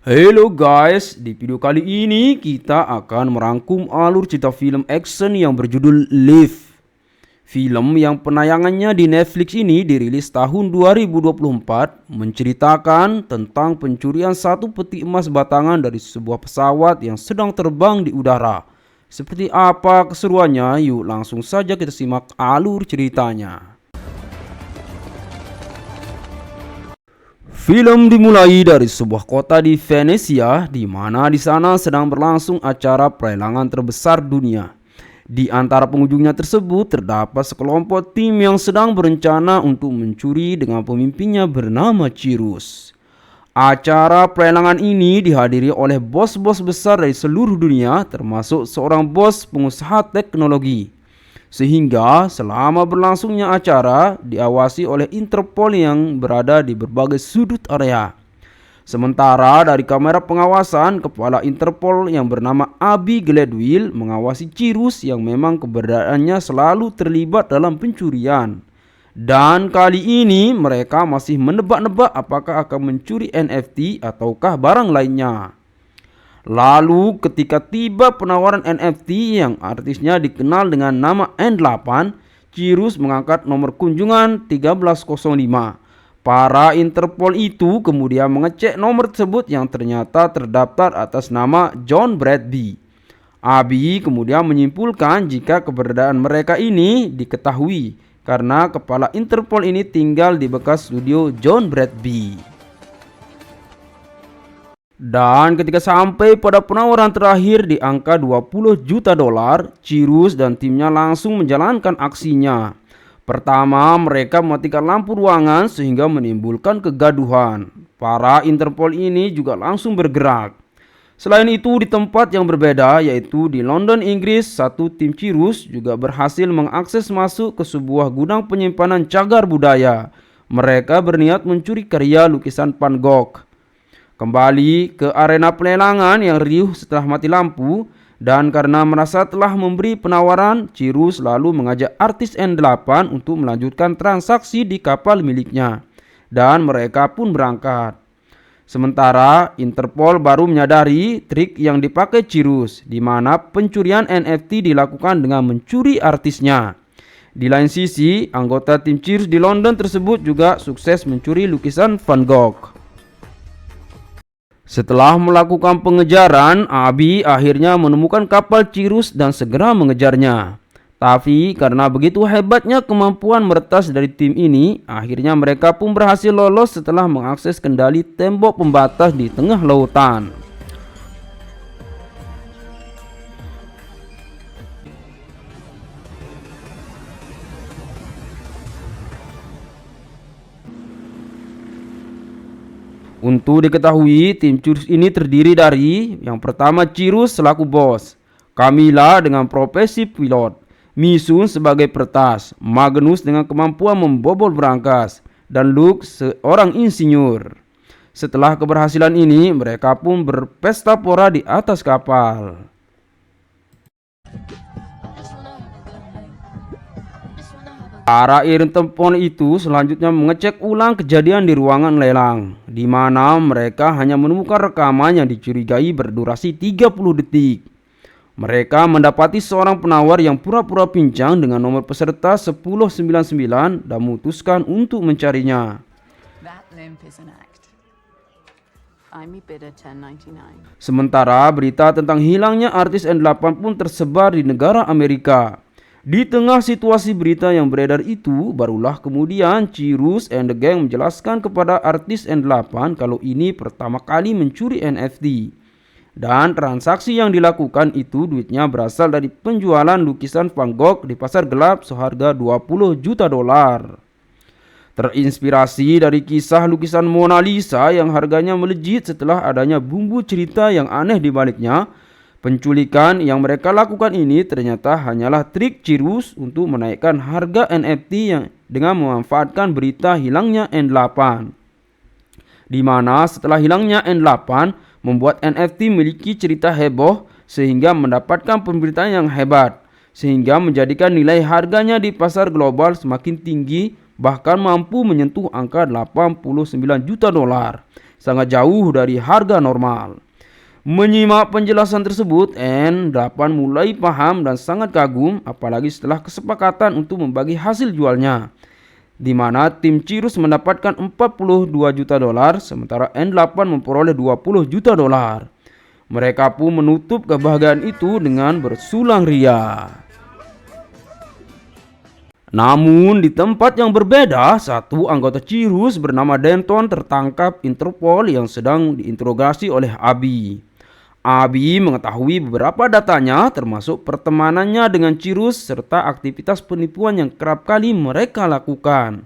Halo guys, di video kali ini kita akan merangkum alur cerita film action yang berjudul Live. Film yang penayangannya di Netflix ini dirilis tahun 2024 menceritakan tentang pencurian satu peti emas batangan dari sebuah pesawat yang sedang terbang di udara. Seperti apa keseruannya? Yuk langsung saja kita simak alur ceritanya. Film dimulai dari sebuah kota di Venesia, di mana di sana sedang berlangsung acara pelelangan terbesar dunia. Di antara pengunjungnya tersebut terdapat sekelompok tim yang sedang berencana untuk mencuri dengan pemimpinnya bernama Cyrus. Acara pelelangan ini dihadiri oleh bos-bos besar dari seluruh dunia, termasuk seorang bos pengusaha teknologi. Sehingga selama berlangsungnya acara diawasi oleh Interpol yang berada di berbagai sudut area. Sementara dari kamera pengawasan, kepala Interpol yang bernama Abby Gladwell mengawasi Cyrus yang memang keberadaannya selalu terlibat dalam pencurian. Dan kali ini mereka masih menebak-nebak apakah akan mencuri NFT ataukah barang lainnya. Lalu ketika tiba penawaran NFT yang artisnya dikenal dengan nama N8, Cyrus mengangkat nomor kunjungan 1305. Para Interpol itu kemudian mengecek nomor tersebut yang ternyata terdaftar atas nama John Bradby. Abi kemudian menyimpulkan jika keberadaan mereka ini diketahui karena kepala Interpol ini tinggal di bekas studio John Bradby. Dan ketika sampai pada penawaran terakhir di angka 20 juta dolar, Cyrus dan timnya langsung menjalankan aksinya. Pertama, mereka mematikan lampu ruangan sehingga menimbulkan kegaduhan. Para Interpol ini juga langsung bergerak. Selain itu, di tempat yang berbeda, yaitu di London, Inggris, satu tim Cyrus juga berhasil mengakses masuk ke sebuah gudang penyimpanan cagar budaya. Mereka berniat mencuri karya lukisan Van Gogh. Kembali ke arena pelelangan yang riuh setelah mati lampu, dan karena merasa telah memberi penawaran, Cyrus lalu mengajak artis N8 untuk melanjutkan transaksi di kapal miliknya. Dan mereka pun berangkat. Sementara Interpol baru menyadari trik yang dipakai Cyrus, di mana pencurian NFT dilakukan dengan mencuri artisnya. Di lain sisi, anggota tim Cyrus di London tersebut juga sukses mencuri lukisan Van Gogh. Setelah melakukan pengejaran, Abi akhirnya menemukan kapal Cyrus dan segera mengejarnya. Tapi karena begitu hebatnya kemampuan meretas dari tim ini, akhirnya mereka pun berhasil lolos setelah mengakses kendali tembok pembatas di tengah lautan. Untuk diketahui, tim Cyrus ini terdiri dari yang pertama Cyrus selaku bos, Camilla dengan profesi pilot, Misun sebagai peretas, Magnus dengan kemampuan membobol berangkas, dan Luke seorang insinyur. Setelah keberhasilan ini, mereka pun berpesta pora di atas kapal. Para Interpol itu selanjutnya mengecek ulang kejadian di ruangan lelang, di mana mereka hanya menemukan rekaman yang dicurigai berdurasi 30 detik. Mereka mendapati seorang penawar yang pura-pura pincang dengan nomor peserta 1099 dan memutuskan untuk mencarinya. Sementara berita tentang hilangnya artis N8 pun tersebar di negara Amerika. Di tengah situasi berita yang beredar itu, barulah kemudian Cyrus and the Gang menjelaskan kepada artis N8 kalau ini pertama kali mencuri NFT. Dan transaksi yang dilakukan itu duitnya berasal dari penjualan lukisan Van Gogh di pasar gelap seharga 20 juta dolar. Terinspirasi dari kisah lukisan Mona Lisa yang harganya melejit setelah adanya bumbu cerita yang aneh di baliknya, penculikan yang mereka lakukan ini ternyata hanyalah trik Cyrus untuk menaikkan harga NFT yang dengan memanfaatkan berita hilangnya N8. Di mana setelah hilangnya N8 membuat NFT memiliki cerita heboh sehingga mendapatkan pemberitaan yang hebat, sehingga menjadikan nilai harganya di pasar global semakin tinggi, bahkan mampu menyentuh angka 89 juta dolar. sangat jauh dari harga normal. Menyimak penjelasan tersebut, N8 mulai paham dan sangat kagum, apalagi setelah kesepakatan untuk membagi hasil jualnya, di mana tim Cirrus mendapatkan 42 juta dolar, sementara N8 memperoleh 20 juta dolar. Mereka pun menutup kebahagiaan itu dengan bersulang ria. Namun di tempat yang berbeda, satu anggota Cirrus bernama Denton tertangkap Interpol yang sedang diinterogasi oleh Abi. Abi mengetahui beberapa datanya, termasuk pertemanannya dengan Cirrus serta aktivitas penipuan yang kerap kali mereka lakukan.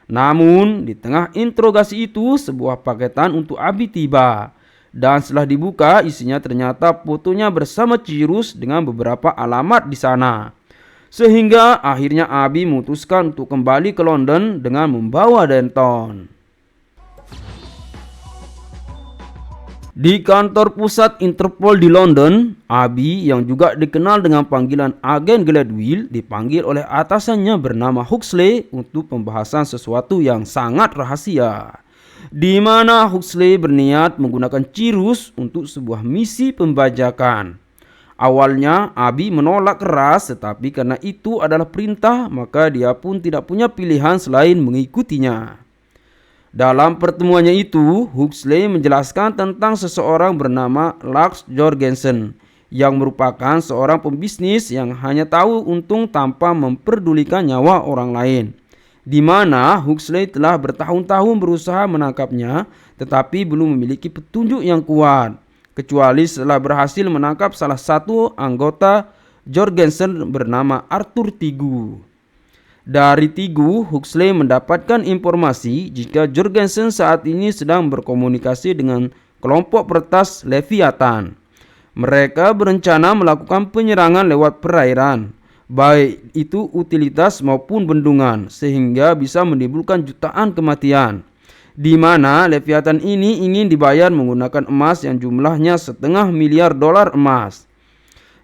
Namun di tengah interogasi itu, sebuah paketan untuk Abi tiba, dan setelah dibuka isinya ternyata fotonya bersama Cirrus dengan beberapa alamat di sana. Sehingga akhirnya Abi memutuskan untuk kembali ke London dengan membawa Denton. Di kantor pusat Interpol di London, Abi yang juga dikenal dengan panggilan Agen Gladwell dipanggil oleh atasannya bernama Huxley untuk pembahasan sesuatu yang sangat rahasia, di mana Huxley berniat menggunakan Cirrus untuk sebuah misi pembajakan. Awalnya Abi menolak keras, tetapi karena itu adalah perintah, maka dia pun tidak punya pilihan selain mengikutinya. Dalam pertemuannya itu, Huxley menjelaskan tentang seseorang bernama Lars Jorgensen yang merupakan seorang pembisnis yang hanya tahu untung tanpa memperdulikan nyawa orang lain, di mana Huxley telah bertahun-tahun berusaha menangkapnya tetapi belum memiliki petunjuk yang kuat, kecuali setelah berhasil menangkap salah satu anggota Jorgensen bernama Arthur Tigu. Dari Tigu, Huxley mendapatkan informasi jika Jorgensen saat ini sedang berkomunikasi dengan kelompok peretas Leviathan. Mereka berencana melakukan penyerangan lewat perairan, baik itu utilitas maupun bendungan, sehingga bisa menimbulkan jutaan kematian, di mana Leviathan ini ingin dibayar menggunakan emas yang jumlahnya $500 miliar emas.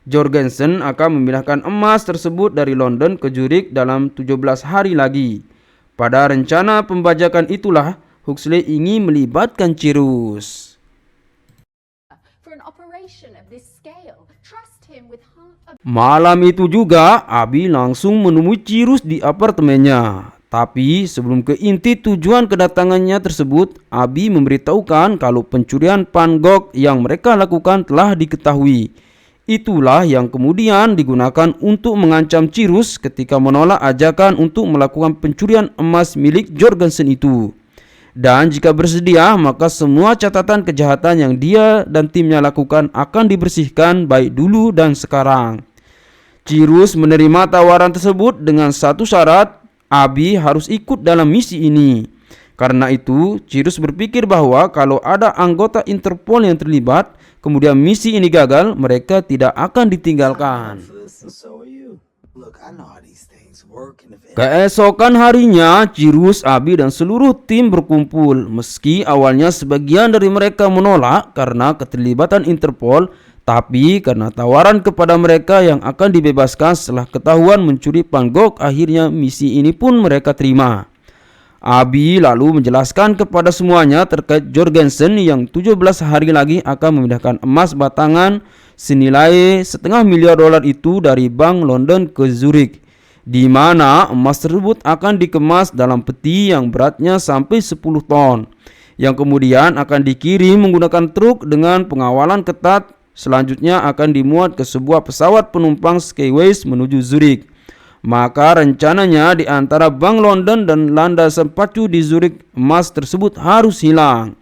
Jorgensen akan memindahkan emas tersebut dari London ke Zurich dalam 17 hari lagi. Pada rencana pembajakan itulah Huxley ingin melibatkan Cirrus. Malam itu juga Abi langsung menemui Cirrus di apartemennya. Tapi sebelum ke inti tujuan kedatangannya tersebut, Abi memberitahukan kalau pencurian Van Gogh yang mereka lakukan telah diketahui. Itulah yang kemudian digunakan untuk mengancam Cirrus ketika menolak ajakan untuk melakukan pencurian emas milik Jorgensen itu. Dan jika bersedia, maka semua catatan kejahatan yang dia dan timnya lakukan akan dibersihkan baik dulu dan sekarang. Cirrus menerima tawaran tersebut dengan satu syarat, Abi harus ikut dalam misi ini. Karena itu, Cirrus berpikir bahwa kalau ada anggota Interpol yang terlibat, kemudian misi ini gagal, mereka tidak akan ditinggalkan. Keesokan harinya, Cirrus, Abi dan seluruh tim berkumpul. Meski awalnya sebagian dari mereka menolak karena keterlibatan Interpol, tapi karena tawaran kepada mereka yang akan dibebaskan setelah ketahuan mencuri Van Gogh, akhirnya misi ini pun mereka terima. Abi lalu menjelaskan kepada semuanya terkait Jorgensen yang 17 hari lagi akan memindahkan emas batangan senilai $500 miliar itu dari Bank London ke Zurich, di mana emas tersebut akan dikemas dalam peti yang beratnya sampai 10 ton, yang kemudian akan dikirim menggunakan truk dengan pengawalan ketat. Selanjutnya akan dimuat ke sebuah pesawat penumpang Skyways menuju Zurich. Maka rencananya di antara Bank London dan landasan pacu di Zurich, emas tersebut harus hilang.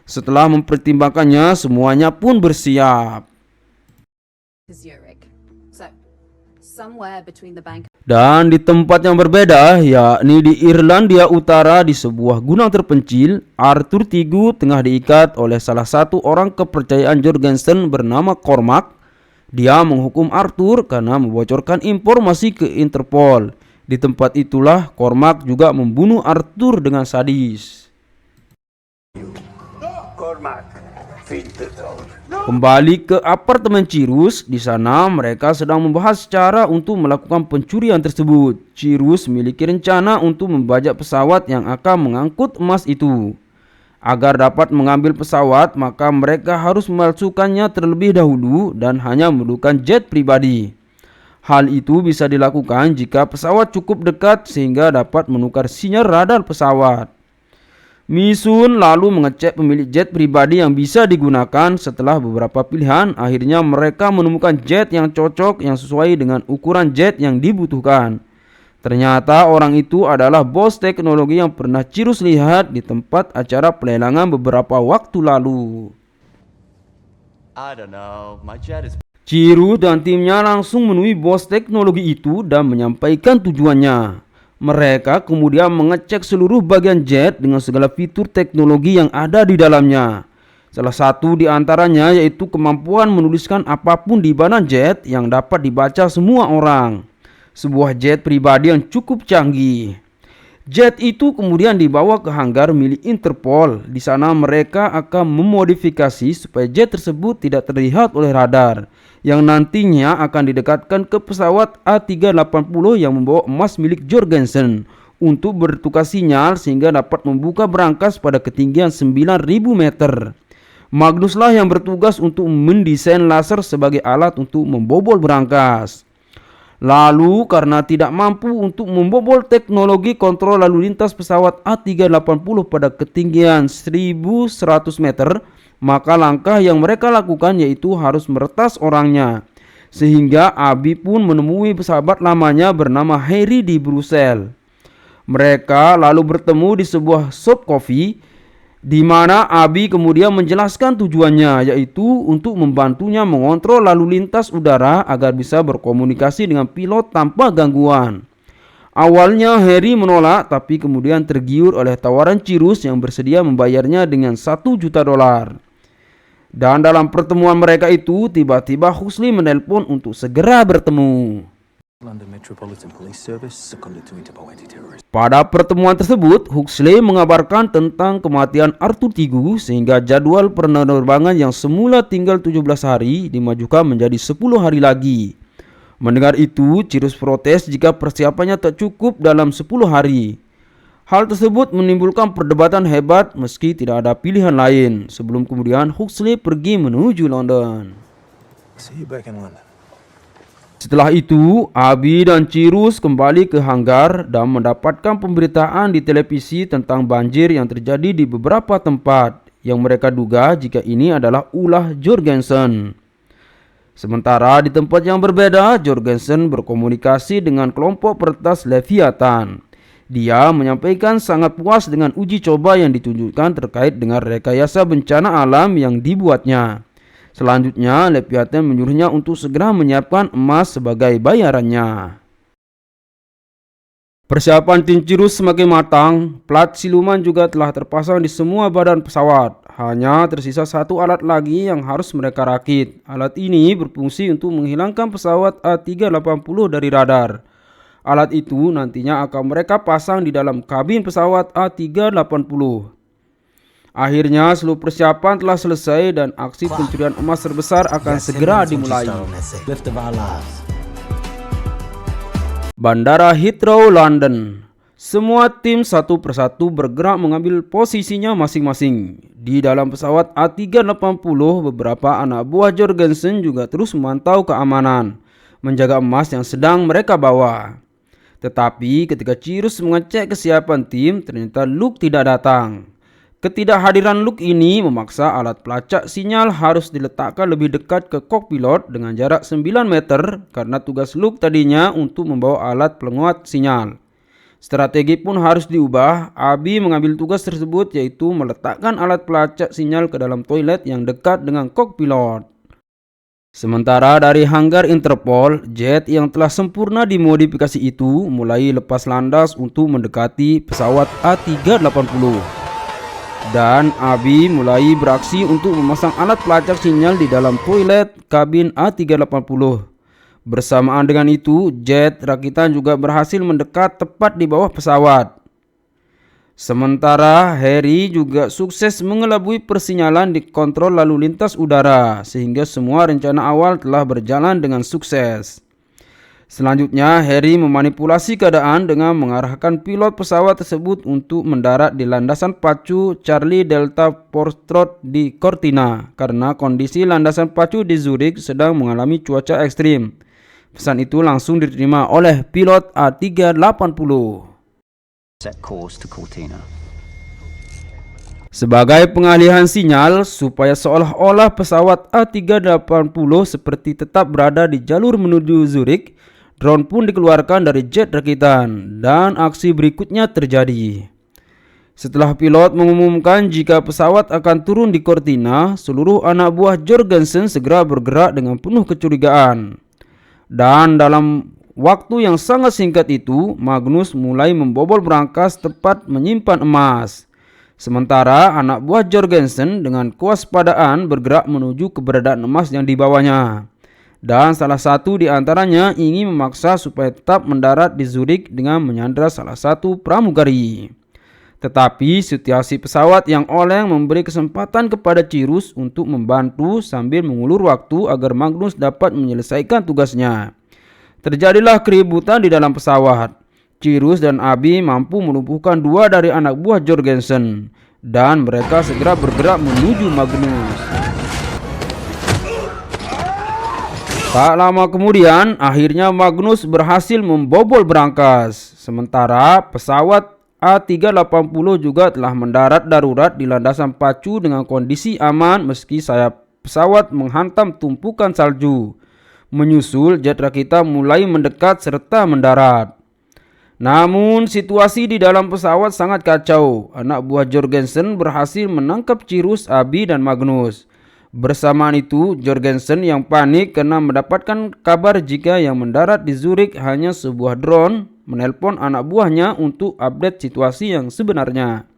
Setelah mempertimbangkannya, semuanya pun bersiap. Dan di tempat yang berbeda, yakni di Irlandia Utara di sebuah gunung terpencil, Arthur Tigu tengah diikat oleh salah satu orang kepercayaan Jorgensen bernama Cormac. Dia menghukum Arthur karena membocorkan informasi ke Interpol. Di tempat itulah Cormac juga membunuh Arthur dengan sadis. Kembali ke apartemen Cirrus, di sana mereka sedang membahas cara untuk melakukan pencurian tersebut. Cirrus memiliki rencana untuk membajak pesawat yang akan mengangkut emas itu. Agar dapat mengambil pesawat, maka mereka harus memasukkannya terlebih dahulu dan hanya memerlukan jet pribadi. Hal itu bisa dilakukan jika pesawat cukup dekat sehingga dapat menukar sinyal radar pesawat. Misun lalu mengecek pemilik jet pribadi yang bisa digunakan. Setelah beberapa pilihan, akhirnya mereka menemukan jet yang cocok yang sesuai dengan ukuran jet yang dibutuhkan. Ternyata orang itu adalah bos teknologi yang pernah Cirus lihat di tempat acara pelelangan beberapa waktu lalu. Cirus dan timnya langsung menemui bos teknologi itu dan menyampaikan tujuannya. Mereka kemudian mengecek seluruh bagian jet dengan segala fitur teknologi yang ada di dalamnya. Salah satu di antaranya yaitu kemampuan menuliskan apapun di badan jet yang dapat dibaca semua orang. Sebuah jet pribadi yang cukup canggih. Jet itu kemudian dibawa ke hanggar milik Interpol. Di sana mereka akan memodifikasi supaya jet tersebut tidak terlihat oleh radar, yang nantinya akan didekatkan ke pesawat A380 yang membawa emas milik Jorgensen untuk bertukar sinyal sehingga dapat membuka berangkas pada ketinggian 9.000 meter. Magnuslah yang bertugas untuk mendesain laser sebagai alat untuk membobol berangkas. Lalu karena tidak mampu untuk membobol teknologi kontrol lalu lintas pesawat A380 pada ketinggian 1.100 meter, maka langkah yang mereka lakukan yaitu harus meretas orangnya. Sehingga Abi pun menemui sahabat lamanya bernama Harry di Brussels. Mereka lalu bertemu di sebuah shop kopi, di mana Abi kemudian menjelaskan tujuannya, yaitu untuk membantunya mengontrol lalu lintas udara agar bisa berkomunikasi dengan pilot tanpa gangguan. Awalnya Harry menolak, tapi kemudian tergiur oleh tawaran Cirus yang bersedia membayarnya dengan $1 juta. Dan dalam pertemuan mereka itu, tiba-tiba Huxley menelpon untuk segera bertemu. Pada pertemuan tersebut, Huxley mengabarkan tentang kematian Arthur Tigu sehingga jadwal penerbangan yang semula tinggal 17 hari dimajukan menjadi 10 hari lagi. Mendengar itu, Cirus protes jika persiapannya tak cukup dalam 10 hari. Hal tersebut menimbulkan perdebatan hebat meski tidak ada pilihan lain. Sebelum kemudian Huxley pergi menuju London. Setelah itu, Abi dan Cirus kembali ke hanggar dan mendapatkan pemberitaan di televisi tentang banjir yang terjadi di beberapa tempat yang mereka duga jika ini adalah ulah Jorgensen. Sementara di tempat yang berbeda, Jorgensen berkomunikasi dengan kelompok peretas Leviathan. Dia menyampaikan sangat puas dengan uji coba yang ditunjukkan terkait dengan rekayasa bencana alam yang dibuatnya. Selanjutnya, Leviathan menyuruhnya untuk segera menyiapkan emas sebagai bayarannya. Persiapan tim Cirus semakin matang. Plat siluman juga telah terpasang di semua badan pesawat. Hanya tersisa satu alat lagi yang harus mereka rakit. Alat ini berfungsi untuk menghilangkan pesawat A380 dari radar. Alat itu nantinya akan mereka pasang di dalam kabin pesawat A380. Akhirnya seluruh persiapan telah selesai dan aksi pencurian emas terbesar akan segera dimulai. Bandara Heathrow, London. Semua tim satu persatu bergerak mengambil posisinya masing-masing. Di dalam pesawat A380, beberapa anak buah Jorgensen juga terus memantau keamanan, menjaga emas yang sedang mereka bawa. Tetapi ketika Cirus mengecek kesiapan tim, ternyata Luke tidak datang. Ketidakhadiran Luke ini memaksa alat pelacak sinyal harus diletakkan lebih dekat ke kokpilot dengan jarak 9 meter karena tugas Luke tadinya untuk membawa alat penguat sinyal. Strategi pun harus diubah. Abi mengambil tugas tersebut yaitu meletakkan alat pelacak sinyal ke dalam toilet yang dekat dengan kokpilot. Sementara dari hanggar Interpol, jet yang telah sempurna dimodifikasi itu mulai lepas landas untuk mendekati pesawat A380. Dan Abi mulai beraksi untuk memasang alat pelacak sinyal di dalam toilet kabin A380. Bersamaan dengan itu, jet rakitan juga berhasil mendekat tepat di bawah pesawat. Sementara Harry juga sukses mengelabui persinyalan di kontrol lalu lintas udara, sehingga semua rencana awal telah berjalan dengan sukses. Selanjutnya, Harry memanipulasi keadaan dengan mengarahkan pilot pesawat tersebut untuk mendarat di landasan pacu Charlie Delta Foxtrot di Cortina karena kondisi landasan pacu di Zurich sedang mengalami cuaca ekstrim. Pesan itu langsung diterima oleh pilot A380. Set course to Cortina. Sebagai pengalihan sinyal supaya seolah-olah pesawat A380 seperti tetap berada di jalur menuju Zurich, drone pun dikeluarkan dari jet rakitan dan aksi berikutnya terjadi. Setelah pilot mengumumkan jika pesawat akan turun di Cortina, seluruh anak buah Jorgensen segera bergerak dengan penuh kecurigaan. Dan dalam waktu yang sangat singkat itu, Magnus mulai membobol brankas tempat menyimpan emas. Sementara anak buah Jorgensen dengan kewaspadaan bergerak menuju keberadaan emas yang dibawanya. Dan salah satu di antaranya ingin memaksa supaya tetap mendarat di Zurich dengan menyandra salah satu pramugari. Tetapi situasi pesawat yang oleng memberi kesempatan kepada Cyrus untuk membantu sambil mengulur waktu agar Magnus dapat menyelesaikan tugasnya. Terjadilah keributan di dalam pesawat. Cyrus dan Abi mampu melumpuhkan dua dari anak buah Jorgensen dan mereka segera bergerak menuju Magnus. Tak lama kemudian, akhirnya Magnus berhasil membobol brankas. Sementara pesawat A380 juga telah mendarat darurat di landasan pacu dengan kondisi aman meski sayap pesawat menghantam tumpukan salju. Menyusul, jet rakita mulai mendekat serta mendarat. Namun situasi di dalam pesawat sangat kacau. Anak buah Jorgensen berhasil menangkap Cyrus, Abi dan Magnus. Bersamaan itu, Jorgensen yang panik karena mendapatkan kabar jika yang mendarat di Zurich hanya sebuah drone, menelpon anak buahnya untuk update situasi yang sebenarnya.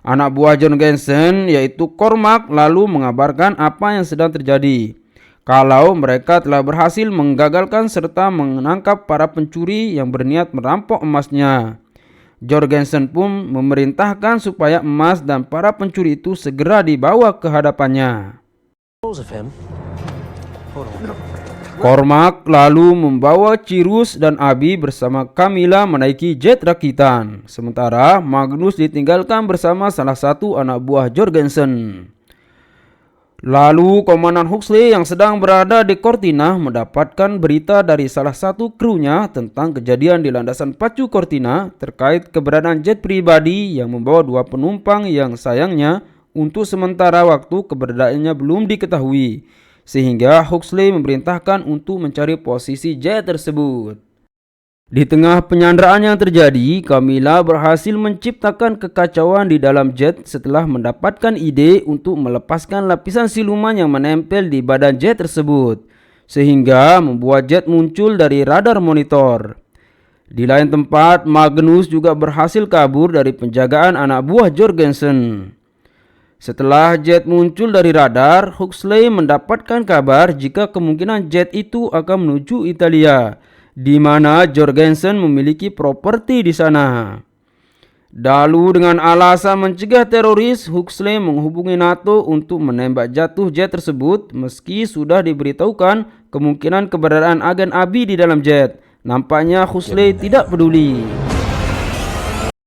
Anak buah Jorgensen yaitu Cormac lalu mengabarkan apa yang sedang terjadi. Kalau mereka telah berhasil menggagalkan serta menangkap para pencuri yang berniat merampok emasnya. Jorgensen pun memerintahkan supaya emas dan para pencuri itu segera dibawa ke hadapannya. Cormac lalu membawa Cyrus dan Abi bersama Camilla menaiki jet rakitan. Sementara Magnus ditinggalkan bersama salah satu anak buah Jorgensen. Lalu Komandan Huxley yang sedang berada di Cortina mendapatkan berita dari salah satu krunya tentang kejadian di landasan pacu Cortina terkait keberadaan jet pribadi yang membawa dua penumpang yang sayangnya untuk sementara waktu keberadaannya belum diketahui, sehingga Huxley memerintahkan untuk mencari posisi jet tersebut. Di tengah penyanderaan yang terjadi, Camilla berhasil menciptakan kekacauan di dalam jet setelah mendapatkan ide untuk melepaskan lapisan siluman yang menempel di badan jet tersebut, sehingga membuat jet muncul dari radar monitor. Di lain tempat, Magnus juga berhasil kabur dari penjagaan anak buah Jorgensen. Setelah jet muncul dari radar, Huxley mendapatkan kabar jika kemungkinan jet itu akan menuju Italia, di mana Jorgensen memiliki properti di sana. Lalu dengan alasan mencegah teroris, Huxley menghubungi NATO untuk menembak jatuh jet tersebut meski sudah diberitahukan kemungkinan keberadaan agen Abi di dalam jet. Nampaknya Huxley tidak peduli.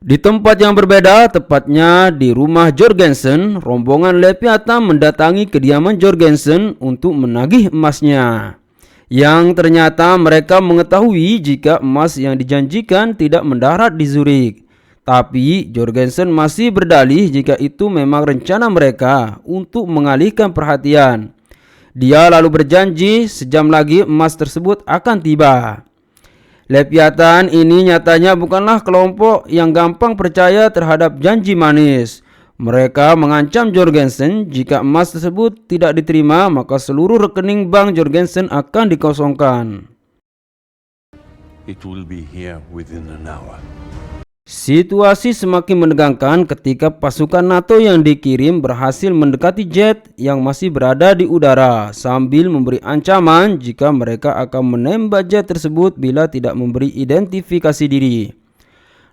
Di tempat yang berbeda, tepatnya di rumah Jorgensen, rombongan Leviathan mendatangi kediaman Jorgensen untuk menagih emasnya. Yang ternyata mereka mengetahui jika emas yang dijanjikan tidak mendarat di Zurich. Tapi Jorgensen masih berdalih jika itu memang rencana mereka untuk mengalihkan perhatian. Dia lalu berjanji sejam lagi emas tersebut akan tiba. Leviathan ini nyatanya bukanlah kelompok yang gampang percaya terhadap janji manis. Mereka mengancam Jorgensen jika emas tersebut tidak diterima maka seluruh rekening bank Jorgensen akan dikosongkan. It will be here within an hour. Situasi semakin menegangkan ketika pasukan NATO yang dikirim berhasil mendekati jet yang masih berada di udara sambil memberi ancaman jika mereka akan menembak jet tersebut bila tidak memberi identifikasi diri.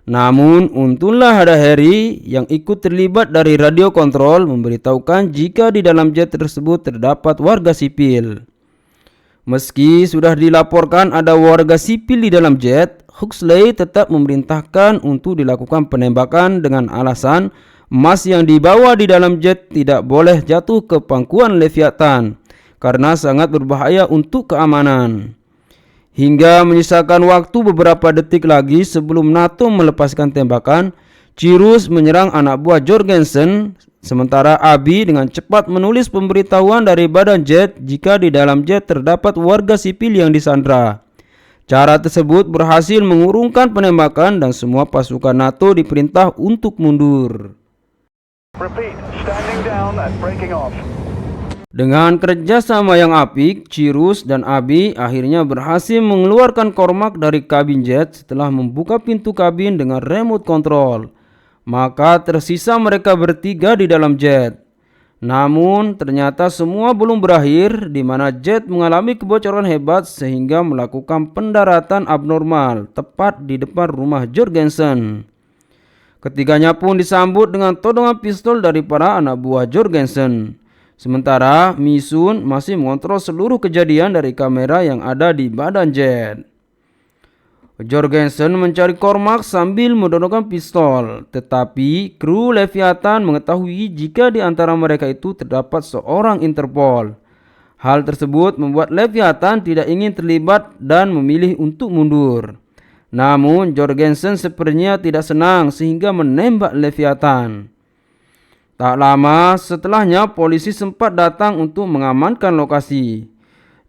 Namun untunglah ada Harry yang ikut terlibat dari radio kontrol memberitahukan jika di dalam jet tersebut terdapat warga sipil. Meski sudah dilaporkan ada warga sipil di dalam jet, Huxley tetap memerintahkan untuk dilakukan penembakan dengan alasan emas yang dibawa di dalam jet tidak boleh jatuh ke pangkuan Leviathan karena sangat berbahaya untuk keamanan. Hingga menyisakan waktu beberapa detik lagi sebelum NATO melepaskan tembakan, Cyrus menyerang anak buah Jorgensen, sementara Abby dengan cepat menulis pemberitahuan dari badan jet jika di dalam jet terdapat warga sipil yang disandra. Cara tersebut berhasil mengurungkan penembakan dan semua pasukan NATO diperintah untuk mundur. Repeat, standing down and breaking off. Dengan kerjasama yang apik, Cyrus dan Abby akhirnya berhasil mengeluarkan Cormac dari kabin jet setelah membuka pintu kabin dengan remote control. Maka tersisa mereka bertiga di dalam jet. Namun ternyata semua belum berakhir, di mana jet mengalami kebocoran hebat sehingga melakukan pendaratan abnormal tepat di depan rumah Jorgensen. Ketiganya pun disambut dengan todongan pistol dari para anak buah Jorgensen. Sementara Misun masih mengontrol seluruh kejadian dari kamera yang ada di badan jet. Jorgensen mencari Cormac sambil mendorongkan pistol, tetapi kru Leviathan mengetahui jika di antara mereka itu terdapat seorang Interpol. Hal tersebut membuat Leviathan tidak ingin terlibat dan memilih untuk mundur. Namun Jorgensen sepertinya tidak senang sehingga menembak Leviathan. Tak lama setelahnya polisi sempat datang untuk mengamankan lokasi.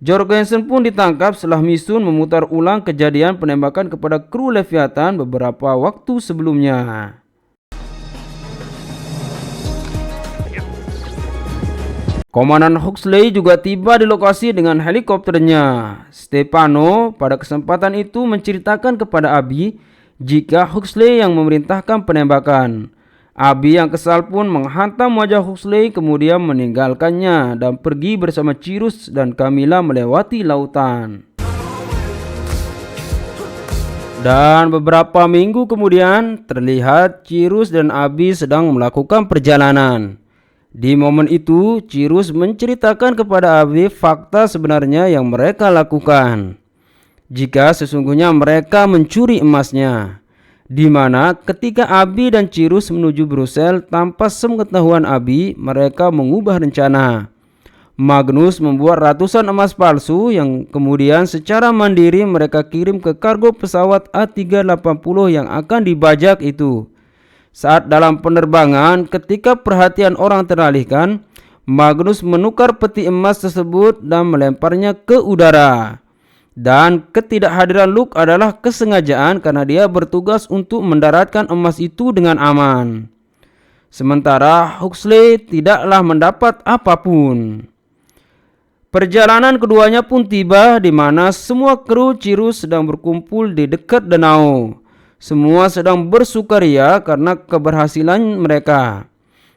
Jorgensen pun ditangkap setelah Misun memutar ulang kejadian penembakan kepada kru Leviathan beberapa waktu sebelumnya. Komandan Huxley juga tiba di lokasi dengan helikopternya. Stefano pada kesempatan itu menceritakan kepada Abby jika Huxley yang memerintahkan penembakan. Abby yang kesal pun menghantam wajah Huxley kemudian meninggalkannya dan pergi bersama Cyrus dan Camilla melewati lautan. Dan beberapa minggu kemudian terlihat Cyrus dan Abby sedang melakukan perjalanan. Di momen itu Cyrus menceritakan kepada Abby fakta sebenarnya yang mereka lakukan. Jika sesungguhnya mereka mencuri emasnya. Di mana ketika Abby dan Cyrus menuju Brussels tanpa sepengetahuan Abby, mereka mengubah rencana. Magnus membuat ratusan emas palsu yang kemudian secara mandiri mereka kirim ke kargo pesawat A380 yang akan dibajak itu. Saat dalam penerbangan, ketika perhatian orang teralihkan, Magnus menukar peti emas tersebut dan melemparnya ke udara. Dan ketidakhadiran Luke adalah kesengajaan karena dia bertugas untuk mendaratkan emas itu dengan aman. Sementara Huxley tidaklah mendapat apapun. Perjalanan keduanya pun tiba di mana semua kru Cyrus sedang berkumpul di dekat danau. Semua sedang bersukaria karena keberhasilan mereka.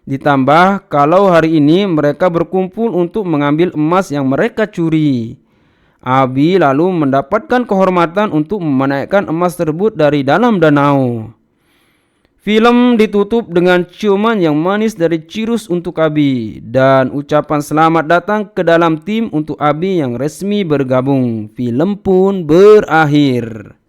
Ditambah kalau hari ini mereka berkumpul untuk mengambil emas yang mereka curi. Abby lalu mendapatkan kehormatan untuk menaikkan emas tersebut dari dalam danau. Film ditutup dengan ciuman yang manis dari Cyrus untuk Abby dan ucapan selamat datang ke dalam tim untuk Abby yang resmi bergabung. Film pun berakhir.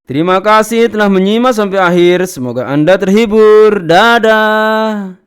Terima kasih telah menyimak sampai akhir. Semoga Anda terhibur. Dadah.